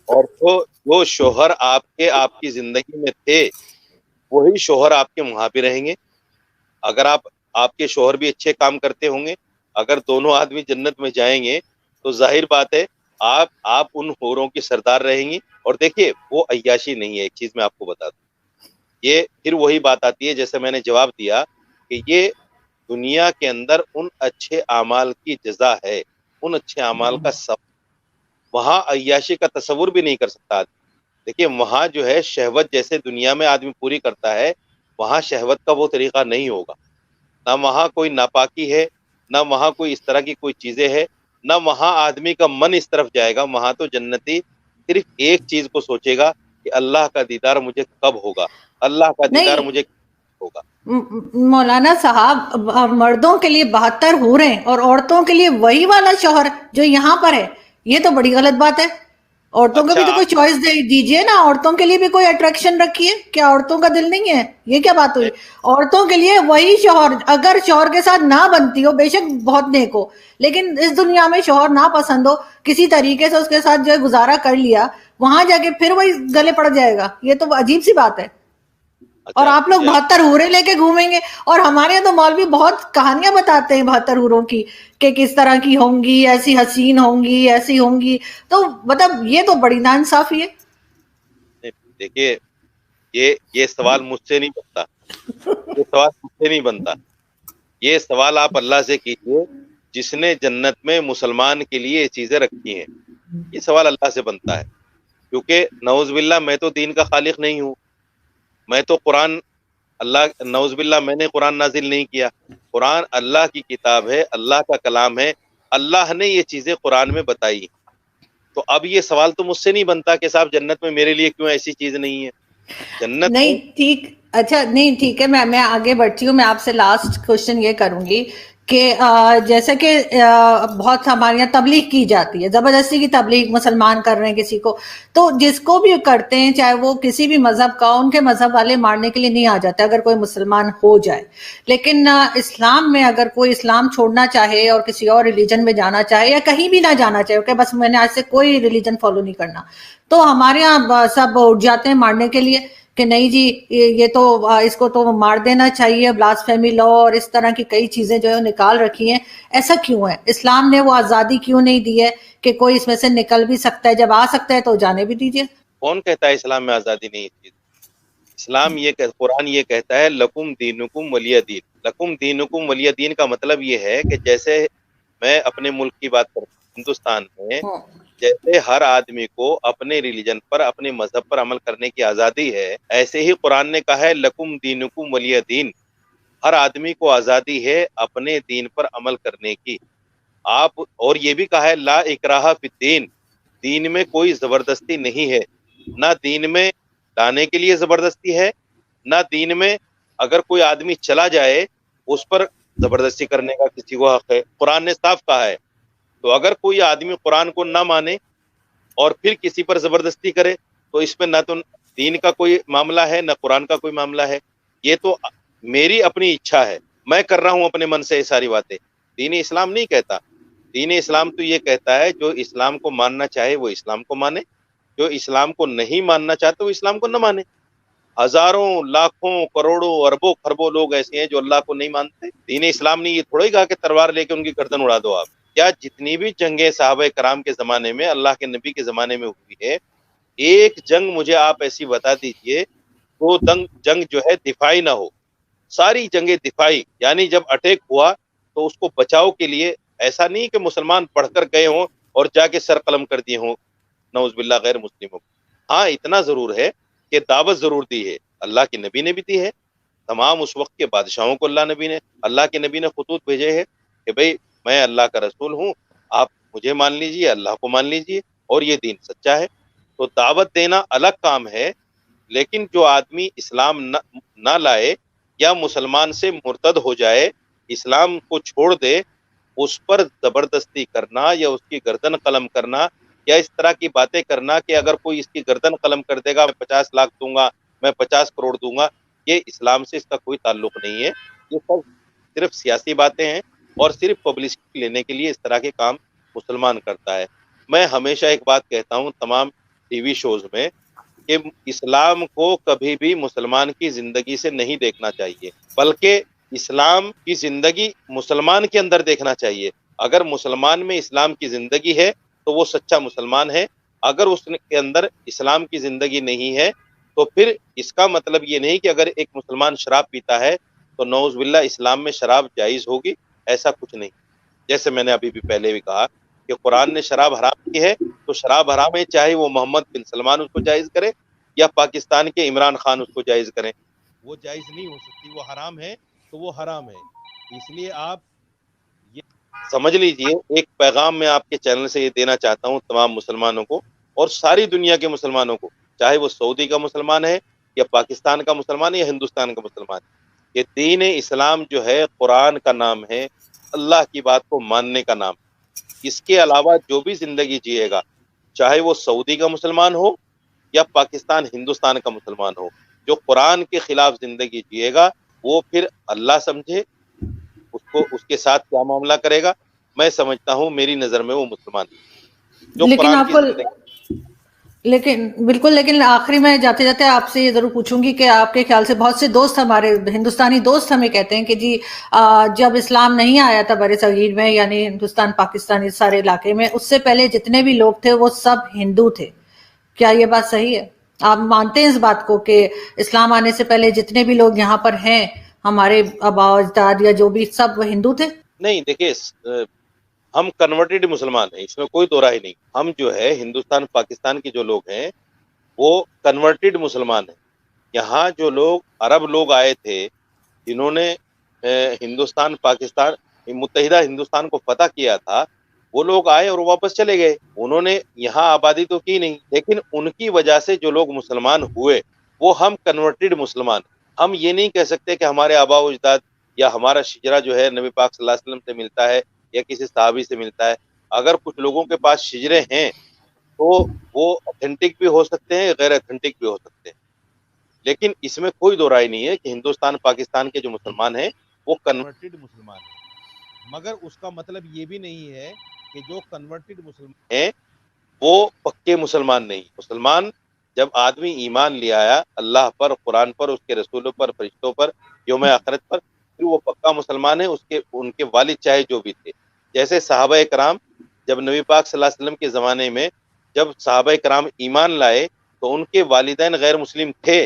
اور جو شوہر آپ کی زندگی میں تھے وہی شوہر آپ کے وہاں پہ رہیں گے۔ اگر آپ کے شوہر بھی اچھے کام کرتے ہوں گے، اگر دونوں آدمی جنت میں جائیں گے تو ظاہر بات ہے آپ ان حوروں کی سردار رہیں گی۔ اور دیکھیے، وہ عیاشی نہیں ہے، ایک چیز میں آپ کو بتا دوں، یہ پھر وہی بات آتی ہے جیسے میں نے جواب دیا کہ یہ دنیا کے اندر ان اچھے اعمال کی جزا ہے، ان اچھے اعمال کا ثواب۔ وہاں عیاشی کا تصور بھی نہیں کر سکتا آدمی۔ دیکھیے، وہاں جو ہے شہوت جیسے دنیا میں آدمی پوری کرتا ہے، وہاں شہوت کا وہ طریقہ نہیں ہوگا۔ نہ وہاں کوئی ناپاکی ہے، نہ وہاں کوئی اس طرح کی کوئی چیزیں ہے، نہ وہاں آدمی کا من اس طرف جائے گا۔ وہاں تو جنتی صرف ایک چیز کو سوچے گا کہ اللہ کا دیدار مجھے کب ہوگا، اللہ کا دیدار نہیں مجھے کب ہوگا۔ مولانا صاحب، مردوں کے لیے 72 حوریں اور عورتوں کے لیے وہی والا شوہر جو یہاں پر ہے، یہ تو بڑی غلط بات ہے۔ عورتوں کو بھی اچھا، تو کوئی چوائس دیجئے نا، عورتوں کے لیے بھی کوئی اٹریکشن رکھیے، کیا عورتوں کا دل نہیں ہے؟ یہ کیا بات ہوئی؟ عورتوں کے لیے وہی شوہر، اگر شوہر کے ساتھ نہ بنتی ہو، بے شک بہت نیک ہو، لیکن اس دنیا میں شوہر نہ پسند ہو، کسی طریقے سے اس کے ساتھ جو ہے گزارا کر لیا، وہاں جا کے پھر وہی گلے پڑ جائے گا، یہ تو عجیب سی بات ہے۔ اور اچھا آپ لوگ مجھے 72 حوریں لے کے گھومیں گے، اور ہمارے یہاں تو مولوی بہت کہانیاں بتاتے ہیں 72 حوروں کی کہ کس طرح کی ہوں گی، ایسی حسین ہوں گی، ایسی ہوں گی، تو مطلب یہ تو بڑی ناانصافی ہے۔ دیکھیے، یہ سوال مجھ سے نہیں بنتا، یہ سوال مجھ سے نہیں بنتا، یہ سوال آپ اللہ سے کیجئے جس نے جنت میں مسلمان کے لیے یہ چیزیں رکھی ہیں۔ یہ سوال اللہ سے بنتا ہے، کیونکہ نعوذ باللہ میں تو دین کا خالق نہیں ہوں، میں تو اللہ نعوذ باللہ میں نے قرآن نازل نہیں کیا۔ قرآن اللہ کی کتاب ہے، اللہ کا کلام ہے، اللہ نے یہ چیزیں قرآن میں بتائی۔ تو اب یہ سوال تو مجھ سے نہیں بنتا کہ صاحب جنت میں میرے لیے کیوں ایسی چیز نہیں ہے۔ جنت میں نہیں ٹھیک، اچھا نہیں ٹھیک ہے، میں آگے بڑھتی ہوں۔ میں آپ سے لاسٹ کوشچن یہ کروں گی کہ جیسے کہ بہت ہمارے یہاں تبلیغ کی جاتی ہے، زبردستی کی تبلیغ مسلمان کر رہے ہیں کسی کو، تو جس کو بھی کرتے ہیں چاہے وہ کسی بھی مذہب کا، ان کے مذہب والے مارنے کے لیے نہیں آ جاتے اگر کوئی مسلمان ہو جائے، لیکن اسلام میں اگر کوئی اسلام چھوڑنا چاہے اور کسی اور ریلیجن میں جانا چاہے یا کہیں بھی نہ جانا چاہے کہ بس میں نے آج سے کوئی ریلیجن فالو نہیں کرنا، تو ہمارے یہاں سب اٹھ جاتے ہیں مارنے کے لیے کہ نہیں جی یہ تو اس کو تو مار دینا چاہیے، بلاسفیمی لا اور اس طرح کی کئی چیزیں جو ہے نکال رکھی ہیں۔ ایسا کیوں ہے؟ اسلام نے وہ آزادی کیوں نہیں دی ہے کہ کوئی اس میں سے نکل بھی سکتا ہے؟ جب آ سکتا ہے تو جانے بھی دیجیے۔ کون کہتا ہے اسلام میں آزادی نہیں ہے؟ اسلام قرآن یہ کہتا ہے لکم دینکم ولی دین۔ لکم دینکم ولی دین کا مطلب یہ ہے کہ جیسے میں اپنے ملک کی بات کرتا ہوں، ہندوستان میں جیسے ہر آدمی کو اپنے ریلیجن پر، اپنے مذہب پر عمل کرنے کی آزادی ہے، ایسے ہی قرآن نے کہا ہے لکم دینکم ولی دین۔ ہر آدمی کو آزادی ہے اپنے دین پر عمل کرنے کی۔ اور یہ بھی کہا ہے لا اکراہ فی الدین، دین میں کوئی زبردستی نہیں ہے، نہ دین میں لانے کے لیے زبردستی ہے، نہ دین میں اگر کوئی آدمی چلا جائے اس پر زبردستی کرنے کا کسی کو حق ہے۔ قرآن نے صاف کہا ہے۔ تو اگر کوئی آدمی قرآن کو نہ مانے اور پھر کسی پر زبردستی کرے تو اس میں نہ تو دین کا کوئی معاملہ ہے نہ قرآن کا کوئی معاملہ ہے، یہ تو میری اپنی اچھا ہے، میں کر رہا ہوں اپنے من سے یہ ساری باتیں۔ دین اسلام نہیں کہتا۔ دین اسلام تو یہ کہتا ہے جو اسلام کو ماننا چاہے وہ اسلام کو مانے، جو اسلام کو نہیں ماننا چاہتے وہ اسلام کو نہ مانے۔ ہزاروں لاکھوں کروڑوں اربوں خربوں لوگ ایسے ہیں جو اللہ کو نہیں مانتے. دین اسلام نے یہ تھوڑا ہی کہا کہ تلوار لے کے ان کی گردن اڑا دو آپ. کیا جتنی بھی جنگیں صحابہ کرام کے زمانے میں اللہ کے نبی کے زمانے میں ہوئی ہے، ایک جنگ مجھے آپ ایسی بتا دیجئے وہ جنگ جو ہے دفاعی نہ ہو. ساری جنگیں دفاعی، یعنی جب اٹیک ہوا تو اس کو بچاؤ کے لیے، ایسا نہیں کہ مسلمان پڑھ کر گئے ہوں اور جا کے سر قلم کر دیے ہوں نعوذ باللہ غیر مسلموں. ہاں اتنا ضرور ہے کہ دعوت ضرور دی ہے، اللہ کے نبی نے بھی دی ہے. تمام اس وقت کے بادشاہوں کو اللہ کے نبی نے خطوط بھیجے ہیں کہ بھئی میں اللہ کا رسول ہوں، آپ مجھے مان لیجئے، اللہ کو مان لیجئے، اور یہ دین سچا ہے. تو دعوت دینا الگ کام ہے، لیکن جو آدمی اسلام نہ لائے یا مسلمان سے مرتد ہو جائے، اسلام کو چھوڑ دے، اس پر زبردستی کرنا یا اس کی گردن قلم کرنا یا اس طرح کی باتیں کرنا کہ اگر کوئی اس کی گردن قلم کر دے گا میں 50 لاکھ دوں گا، میں 50 کروڑ دوں گا، یہ اسلام سے اس کا کوئی تعلق نہیں ہے. یہ سب صرف سیاسی باتیں ہیں اور صرف پبلسٹی لینے کے لیے اس طرح کے کام مسلمان کرتا ہے. میں ہمیشہ ایک بات کہتا ہوں تمام ٹی وی شوز میں کہ اسلام کو کبھی بھی مسلمان کی زندگی سے نہیں دیکھنا چاہیے، بلکہ اسلام کی زندگی مسلمان کے اندر دیکھنا چاہیے. اگر مسلمان میں اسلام کی زندگی ہے تو وہ سچا مسلمان ہے. اگر اس کے اندر اسلام کی زندگی نہیں ہے تو پھر اس کا مطلب یہ نہیں کہ اگر ایک مسلمان شراب پیتا ہے تو نعوذ باللہ اسلام میں شراب جائز ہوگی، ایسا کچھ نہیں. جیسے میں نے ابھی بھی پہلے بھی کہا کہ قرآن نے شراب حرام کی ہے تو شراب حرام ہے، چاہے وہ محمد بن سلمان اس کو جائز کرے یا پاکستان کے عمران خان اس کو جائز کریں، وہ جائز نہیں ہو سکتی. وہ حرام ہے تو وہ حرام ہے. اس لیے آپ یہ سمجھ لیجئے. ایک پیغام میں آپ کے چینل سے یہ دینا چاہتا ہوں تمام مسلمانوں کو اور ساری دنیا کے مسلمانوں کو، چاہے وہ سعودی کا مسلمان ہے یا پاکستان کا مسلمان ہے یا ہندوستان کا مسلمان ہے، کہ دین اسلام جو ہے قرآن کا نام ہے، اللہ کی بات کو ماننے کا نام. اس کے علاوہ جو بھی زندگی جیے گا، چاہے وہ سعودی کا مسلمان ہو یا پاکستان ہندوستان کا مسلمان ہو، جو قرآن کے خلاف زندگی جیے گا وہ پھر اللہ سمجھے اس کو اس کے ساتھ کیا معاملہ کرے گا. میں سمجھتا ہوں میری نظر میں وہ مسلمان ہے جو لیکن قرآن آپ کی کو زندگی. لیکن آخری میں جاتے جاتے آپ سے یہ ضرور پوچھوں گی کہ آپ کے خیال سے بہت سے دوست ہمارے ہندوستانی دوست ہمیں کہتے ہیں کہ جی جب اسلام نہیں آیا تھا بر صغیر میں، یعنی ہندوستان پاکستان اس سارے علاقے میں، اس سے پہلے جتنے بھی لوگ تھے وہ سب ہندو تھے. کیا یہ بات صحیح ہے؟ آپ مانتے ہیں اس بات کو کہ اسلام آنے سے پہلے جتنے بھی لوگ یہاں پر ہیں، ہمارے آبا اجداد یا جو بھی، سب وہ ہندو تھے؟ نہیں دیکھیے، ہم کنورٹڈ مسلمان ہیں، اس میں کوئی دو رائے نہیں. ہم جو ہے ہندوستان پاکستان کے جو لوگ ہیں وہ کنورٹڈ مسلمان ہیں. یہاں جو لوگ عرب لوگ آئے تھے جنہوں نے ہندوستان پاکستان متحدہ ہندوستان کو فتح کیا تھا، وہ لوگ آئے اور واپس چلے گئے. انہوں نے یہاں آبادی تو کی نہیں، لیکن ان کی وجہ سے جو لوگ مسلمان ہوئے وہ ہم کنورٹڈ مسلمان. ہم یہ نہیں کہہ سکتے کہ ہمارے آبا و اجداد یا ہمارا شجرہ جو ہے نبی پاک صلی اللہ علیہ وسلم سے ملتا ہے یا کسی صحابی سے ملتا ہے. اگر کچھ لوگوں کے پاس شجرے ہیں تو وہ اتھینٹک بھی ہو سکتے ہیں، غیر اتھینٹک بھی ہو سکتے ہیں، لیکن اس میں کوئی دو رائے نہیں ہے کہ ہندوستان پاکستان کے جو مسلمان ہیں وہ کنورٹڈ مسلمان ہیں. مگر اس کا مطلب یہ بھی نہیں ہے کہ جو کنورٹڈ مسلمان ہیں وہ پکے مسلمان نہیں. مسلمان جب آدمی ایمان لے آیا اللہ پر، قرآن پر، اس کے رسولوں پر، فرشتوں پر، یوم آخرت پر، پھر وہ پکا مسلمان ہے. ان کے والد چاہے جو بھی تھے، جیسے صحابہ کرام جب نبی پاک صلی اللہ علیہ وسلم کے زمانے میں جب صحابہ کرام ایمان لائے تو ان کے والدین غیر مسلم تھے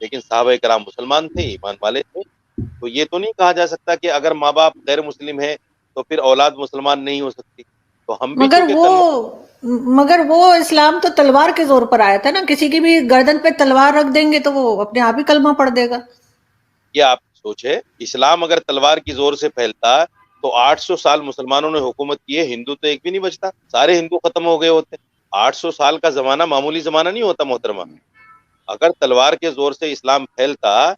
لیکن صحابہ کرام مسلمان تھے، ایمان والے تھے. تو یہ تو نہیں کہا جا سکتا کہ اگر ماں باپ غیر مسلم ہیں تو پھر اولاد مسلمان نہیں ہو سکتی. تو ہم بھی مگر وہ اسلام تو تلوار کے زور پر آیا تھا نا، کسی کی بھی گردن پہ تلوار رکھ دیں گے تو وہ اپنے آپ ہی کلمہ پڑھ دے گا. یہ آپ سوچے، اسلام اگر تلوار کی زور سے پھیلتا تو 800 سال مسلمانوں نے حکومت کی ہے، ہندو تو ایک بھی نہیں بچتا، سارے ہندو ختم ہو گئے ہوتے. 800 سال کا زمانہ معمولی زمانہ نہیں ہوتا محترمہ. اگر تلوار کے زور سے اسلام پھیلتا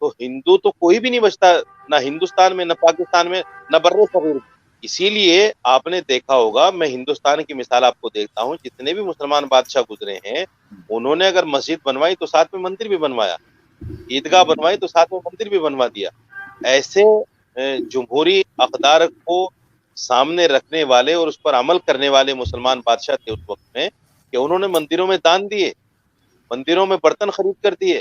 تو ہندو تو کوئی بھی نہیں بچتا، نہ ہندوستان میں، نہ پاکستان میں، نہ بر صغیر میں. اسی لیے آپ نے دیکھا ہوگا، میں ہندوستان کی مثال آپ کو دیکھتا ہوں، جتنے بھی مسلمان بادشاہ گزرے ہیں انہوں نے اگر مسجد بنوائی تو ساتھ میں مندر بھی بنوایا، عیدگاہ بنوائی تو ساتھ میں مندر بھی بنوا دیا. ایسے جمہوری اقدار کو سامنے رکھنے والے اور اس پر عمل کرنے والے مسلمان بادشاہ تھے اس وقت میں کہ انہوں نے مندروں میں دان دیے، مندروں میں برتن خرید کر دیے،